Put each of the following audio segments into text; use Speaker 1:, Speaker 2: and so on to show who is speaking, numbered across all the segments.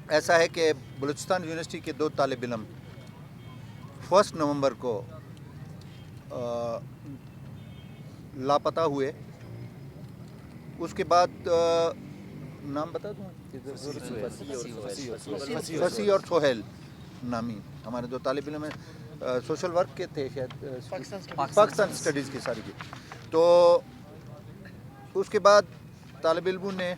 Speaker 1: ایسا ہے کہ بلوچستان یونیورسٹی کے 2 طالب علم 1 نومبر کو لاپتہ ہوئے. اس کے بعد نام بتا دوں فصیح اور سہیل نامی ہمارے 2 طالب علم ہیں. سوشل ورک کے تھے شاید, پاکستان اسٹڈیز کی ساری کی. تو اس کے بعد طالب علموں نے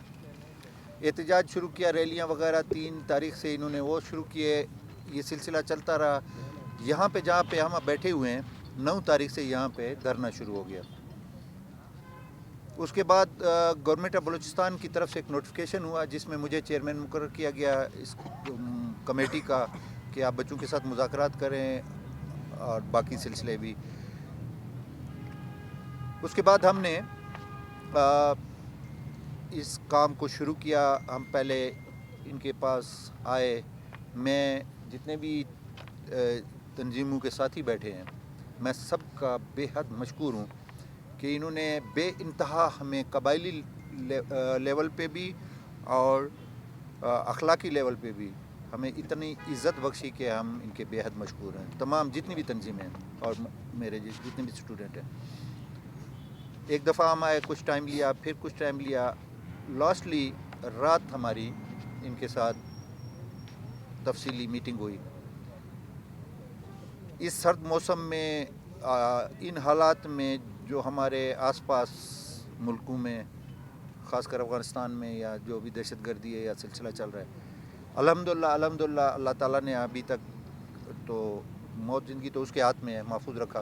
Speaker 1: احتجاج شروع کیا, ریلیاں وغیرہ 3 تاریخ سے انہوں نے وہ شروع کیے. یہ سلسلہ چلتا رہا. یہاں پہ جہاں پہ ہم بیٹھے ہوئے ہیں 9 تاریخ سے یہاں پہ دھرنا شروع ہو گیا. اس کے بعد گورنمنٹ آف بلوچستان کی طرف سے ایک نوٹیفیکیشن ہوا جس میں مجھے چیئرمین مقرر کیا گیا اس کمیٹی کا کہ آپ بچوں کے ساتھ مذاکرات کریں اور باقی سلسلے بھی. اس کے بعد ہم نے اس کام کو شروع کیا. ہم پہلے ان کے پاس آئے. میں جتنے بھی تنظیموں کے ساتھی بیٹھے ہیں میں سب کا بے حد مشکور ہوں کہ انہوں نے بے انتہا ہمیں قبائلی لیول پہ بھی اور اخلاقی لیول پہ بھی ہمیں اتنی عزت بخشی کہ ہم ان کے بے حد مشکور ہیں. تمام جتنی بھی تنظیمیں ہیں اور میرے جتنے بھی اسٹوڈنٹ ہیں. ایک دفعہ ہم آئے, کچھ ٹائم لیا, پھر کچھ ٹائم لیا. لاسٹلی رات ہماری ان کے ساتھ تفصیلی میٹنگ ہوئی. اس سرد موسم میں ان حالات میں جو ہمارے آس پاس ملکوں میں خاص کر افغانستان میں یا جو بھی دہشت گردی ہے یا سلسلہ چل رہا ہے, الحمدللہ اللہ تعالیٰ نے ابھی تک تو موت زندگی تو اس کے ہاتھ میں ہے, محفوظ رکھا.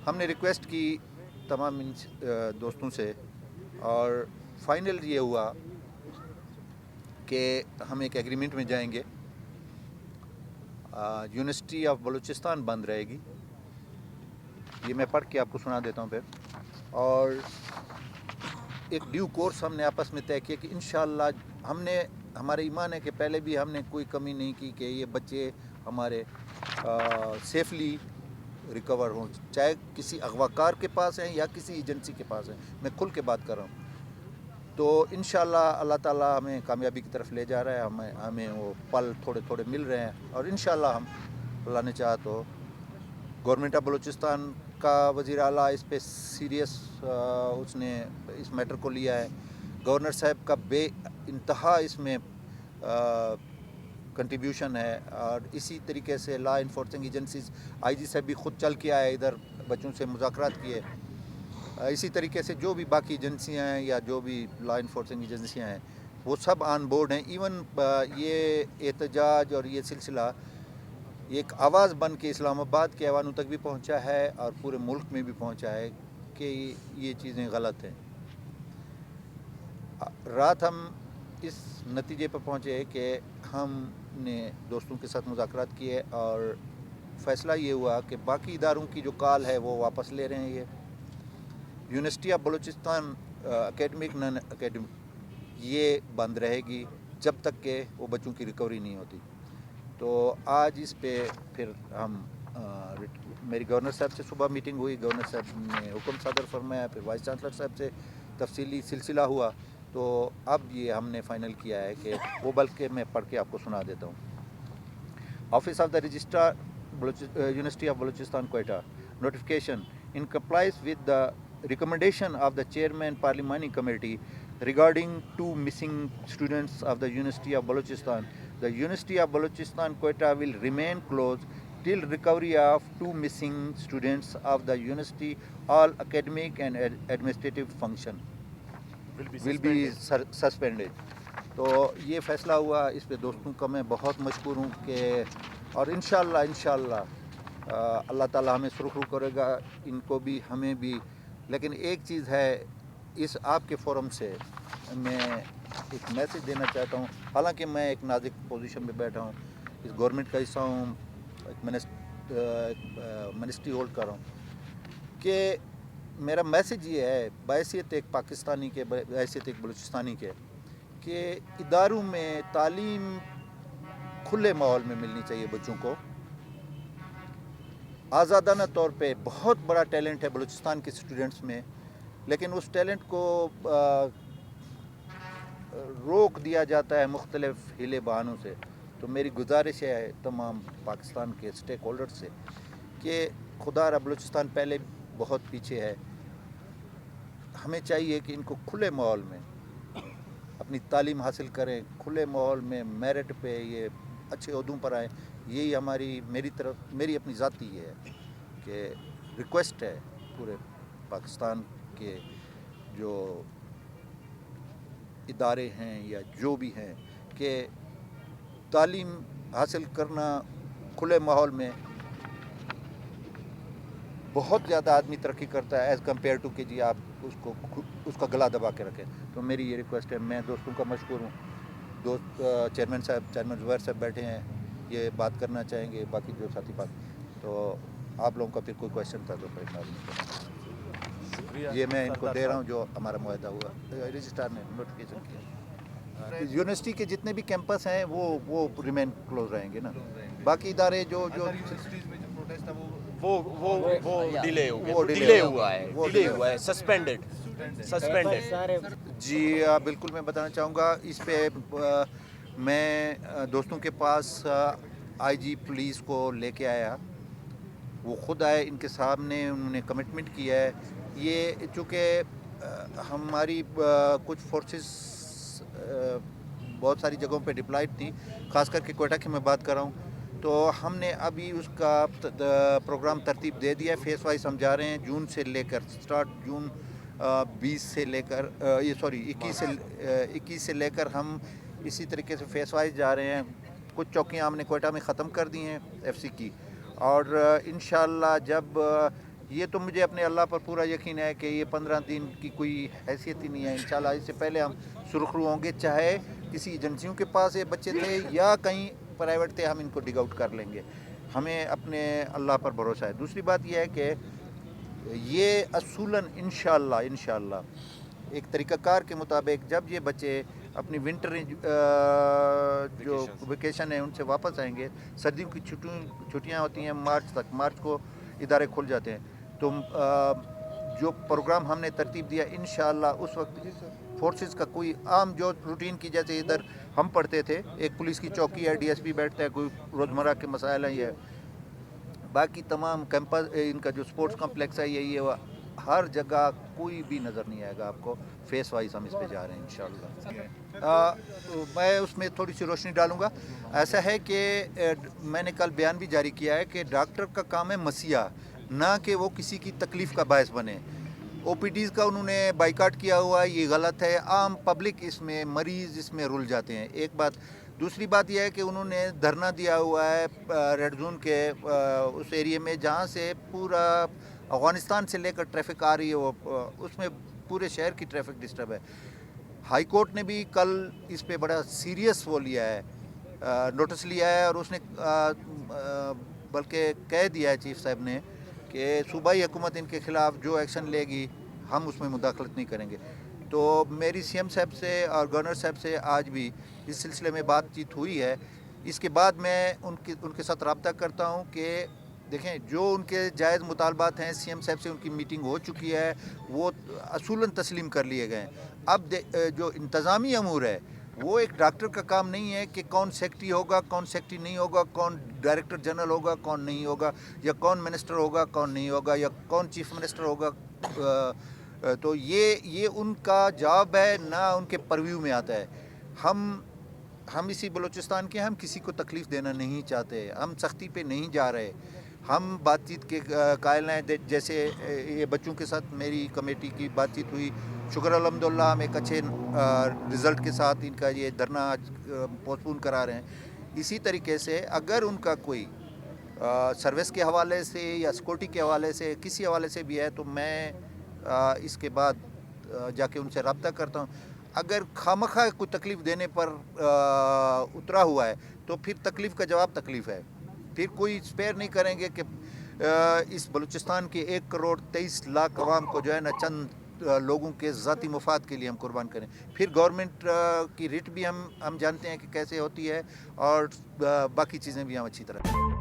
Speaker 1: ہم نے ریکویسٹ کی تمام دوستوں سے اور فائنل یہ ہوا کہ ہم ایک ایگریمنٹ میں جائیں گے. یونیورسٹی آف بلوچستان بند رہے گی. یہ میں پڑھ کے آپ کو سنا دیتا ہوں پھر. اور ایک ڈیو کورس ہم نے آپس میں طے کیا کہ انشاءاللہ ہمارے ایمان ہے کہ پہلے بھی ہم نے کوئی کمی نہیں کی کہ یہ بچے ہمارے سیفلی ریکور ہوں, چاہے کسی اغواکار کے پاس ہیں یا کسی ایجنسی کے پاس ہیں. میں کھل کے بات کر رہا ہوں. تو انشاءاللہ اللہ تعالیٰ ہمیں کامیابی کی طرف لے جا رہا ہے. ہمیں وہ پل تھوڑے تھوڑے مل رہے ہیں اور انشاءاللہ ہم اللہ نے چاہا تو گورنمنٹ آف بلوچستان کا وزیر اعلیٰ اس پہ سیریس اس نے اس میٹر کو لیا ہے. گورنر صاحب کا بے انتہا اس میں کنٹریبیوشن ہے. اور اسی طریقے سے لا انفورسنگ ایجنسیز, آئی جی صاحب بھی خود چل کے آئے ادھر, بچوں سے مذاکرات کیے. اسی طریقے سے جو بھی باقی ایجنسیاں ہیں یا جو بھی لا انفورسنگ ایجنسیاں ہیں وہ سب آن بورڈ ہیں. ایون یہ احتجاج اور یہ سلسلہ ایک آواز بن کے اسلام آباد کے ایوانوں تک بھی پہنچا ہے اور پورے ملک میں بھی پہنچا ہے کہ یہ چیزیں غلط ہیں. رات ہم اس نتیجے پر پہنچے کہ ہم نے دوستوں کے ساتھ مذاکرات کیے اور فیصلہ یہ ہوا کہ باقی اداروں کی جو کال ہے وہ واپس لے رہے ہیں. یہ university of Balochistan academic naan academic یہ بند رہے گی جب تک کہ وہ بچوں کی ریکوری نہیں ہوتی. تو آج اس پہ پھر ہم میری گورنر صاحب سے صبح میٹنگ ہوئی. گورنر صاحب نے حکم صادر فرمایا, پھر وائس چانسلر صاحب سے تفصیلی سلسلہ ہوا. تو اب یہ ہم نے فائنل کیا ہے کہ وہ, بلکہ میں پڑھ کے آپ کو سنا دیتا ہوں. Office of the registrar university of Balochistan Quetta, notification in compliance with the recommendation of the chairman parliamentary committee regarding 2 missing students of the University of Balochistan, the University of Balochistan Quetta will remain closed till recovery of 2 missing students of the university. All academic and administrative function will be suspended. تو یہ فیصلہ ہوا. اس پہ دوستوں کا میں بہت مشکور ہوں کہ اور انشاءاللہ اللہ تعالیٰ ہمیں سرخرو کرے گا, ان کو بھی ہمیں بھی. لیکن ایک چیز ہے, اس آپ کے فورم سے میں ایک میسیج دینا چاہتا ہوں. حالانکہ میں ایک نازک پوزیشن پہ بیٹھا ہوں, اس گورنمنٹ کا حصہ ہوں, ایک منسٹری ہولڈ کر رہا ہوں, کہ میرا میسیج یہ ہے بحیثیت ایک پاکستانی کے, بحیثیت ایک بلوچستانی کے, کہ اداروں میں تعلیم کھلے ماحول میں ملنی چاہیے بچوں کو. آزادانہ طور پہ بہت بڑا ٹیلنٹ ہے بلوچستان کے اسٹوڈنٹس میں, لیکن اس ٹیلنٹ کو روک دیا جاتا ہے مختلف ہیلے بہانوں سے. تو میری گزارش ہے تمام پاکستان کے اسٹیک ہولڈر سے کہ خدا را بلوچستان پہلے بہت پیچھے ہے. ہمیں چاہیے کہ ان کو کھلے ماحول میں اپنی تعلیم حاصل کریں, کھلے ماحول میں میرٹ پہ یہ اچھے عہدوں پر آئیں. یہی میری اپنی ذاتی یہ ہے کہ ریکویسٹ ہے پورے پاکستان کے جو ادارے ہیں یا جو بھی ہیں کہ تعلیم حاصل کرنا کھلے ماحول میں بہت زیادہ آدمی ترقی کرتا ہے ایز کمپیئر ٹو کہ جی آپ اس کا گلا دبا کے رکھیں. تو میری یہ ریکویسٹ ہے. میں دوستوں کا مشکور ہوں. دوست چیئرمین زبیر صاحب بیٹھے ہیں, یہ بات کرنا چاہیں گے. باقی جو ساتھی بات, تو آپ لوگوں کا پھر کوئی کویشچن تھا تو
Speaker 2: شکریہ.
Speaker 1: یہ میں ان کو دے رہا ہوں جو ہمارا معاہدہ ہوا رجسٹرار نے نوٹیفیکیشن کیا. یونیورسٹی کے جتنے بھی کیمپس ہیں وہ ریمین کلوز رہیں گے نا. باقی ادارے جو
Speaker 2: وہ ڈیلے ہوا ہے سسپینڈڈ.
Speaker 1: جی بالکل, میں بتانا چاہوں گا اس پہ. میں دوستوں کے پاس آئی جی پولیس کو لے کے آیا, وہ خود آئے, ان کے سامنے انہوں نے کمٹمنٹ کیا ہے. یہ چونکہ ہماری کچھ فورسز بہت ساری جگہوں پہ ڈپلائڈ تھی, خاص کر کے کوئٹہ کی میں بات کر رہا ہوں, تو ہم نے ابھی اس کا پروگرام ترتیب دے دیا ہے. فیس وائز ہم جا رہے ہیں. جون سے لے کر جون 20 سے لے کر 21 سے لے کر ہم اسی طریقے سے فیس وائز جا رہے ہیں. کچھ چوکیاں ہم نے کوئٹہ میں ختم کر دی ہیں ایف سی کی, اور انشاءاللہ جب یہ تو مجھے اپنے اللہ پر پورا یقین ہے کہ یہ 15 دن کی کوئی حیثیت ہی نہیں ہے. انشاءاللہ اس سے پہلے ہم سرخرو ہوں گے, چاہے کسی ایجنسیوں کے پاس یہ بچے تھے یا کہیں پرائیویٹ تھے, ہم ان کو ڈگ آؤٹ کر لیں گے. ہمیں اپنے اللہ پر بھروسہ ہے. دوسری بات یہ ہے کہ یہ اصولاً انشاءاللہ ایک طریقہ کار کے مطابق جب یہ بچے اپنی ونٹر جو ویکیشن ہے ان سے واپس آئیں گے, سردیوں کی چھٹیاں ہوتی ہیں مارچ کو ادارے کھل جاتے ہیں, تو جو پروگرام ہم نے ترتیب دیا انشاءاللہ اس وقت فورسز کا کوئی عام جو روٹین کی, جیسے ادھر ہم پڑھتے تھے, ایک پولیس کی چوکی ہے, ڈی ایس پی بیٹھتا ہے, کوئی روزمرہ کے مسائل ہیں, یہ باقی تمام کیمپس, ان کا جو سپورٹس کمپلیکس ہے یہی ہے, ہر جگہ کوئی بھی نظر نہیں آئے گا آپ کو. فیس وائز ہم اس پہ جا رہے ہیں انشاءاللہ. میں اس میں تھوڑی سی روشنی ڈالوں گا. ایسا ہے کہ میں نے کل بیان بھی جاری کیا ہے کہ ڈاکٹر کا کام ہے مسیحا, نہ کہ وہ کسی کی تکلیف کا باعث بنے. او پی ڈیز کا انہوں نے بائیکاٹ کیا ہوا ہے, یہ غلط ہے. عام پبلک اس میں, مریض اس میں رل جاتے ہیں, ایک بات. دوسری بات یہ ہے کہ انہوں نے دھرنا دیا ہوا ہے ریڈ زون کے اس ایریے میں جہاں سے پورا افغانستان سے لے کر ٹریفک آ رہی ہے, وہ اس میں پورے شہر کی ٹریفک ڈسٹرب ہے. ہائی کورٹ نے بھی کل اس پہ بڑا سیریس وہ لیا ہے, نوٹس لیا ہے, اور اس نے بلکہ کہہ دیا ہے چیف صاحب نے کہ صوبائی حکومت ان کے خلاف جو ایکشن لے گی ہم اس میں مداخلت نہیں کریں گے. تو میری سی ایم صاحب سے اور گورنر صاحب سے آج بھی اس سلسلے میں بات چیت ہوئی ہے. اس کے بعد میں ان کے ساتھ رابطہ کرتا ہوں کہ دیکھیں جو ان کے جائز مطالبات ہیں, سی ایم صاحب سے ان کی میٹنگ ہو چکی ہے, وہ اصولاً تسلیم کر لیے گئے ہیں. اب جو انتظامی امور ہے وہ ایک ڈاکٹر کا کام نہیں ہے کہ کون سیکٹری ہوگا, کون سیکٹری نہیں ہوگا, کون ڈائریکٹر جنرل ہوگا, کون نہیں ہوگا, یا کون منسٹر ہوگا, کون نہیں ہوگا, یا کون چیف منسٹر ہوگا. تو یہ ان کا جاب ہے, نہ ان کے پرویو میں آتا ہے. ہم اسی بلوچستان کے, ہم کسی کو تکلیف دینا نہیں چاہتے, ہم سختی پہ نہیں جا رہے, ہم بات چیت کے قائل ہیں. جیسے یہ بچوں کے ساتھ میری کمیٹی کی بات چیت ہوئی, شکر الحمدللہ ہم ایک اچھے رزلٹ کے ساتھ ان کا یہ دھرنا آج پوسٹ پون کرا رہے ہیں. اسی طریقے سے اگر ان کا کوئی سروس کے حوالے سے یا سیکورٹی کے حوالے سے کسی حوالے سے بھی ہے تو میں اس کے بعد جا کے ان سے رابطہ کرتا ہوں. اگر خامخواہ کوئی تکلیف دینے پر اترا ہوا ہے تو پھر تکلیف کا جواب تکلیف ہے, پھر کوئی اسپیئر نہیں کریں گے کہ اس بلوچستان کے 1 کروڑ 23 لاکھ عوام کو جو ہے نا چند لوگوں کے ذاتی مفاد کے لیے ہم قربان کریں. پھر گورنمنٹ کی ریٹ بھی ہم جانتے ہیں کہ کیسے ہوتی ہے, اور باقی چیزیں بھی ہم اچھی طرح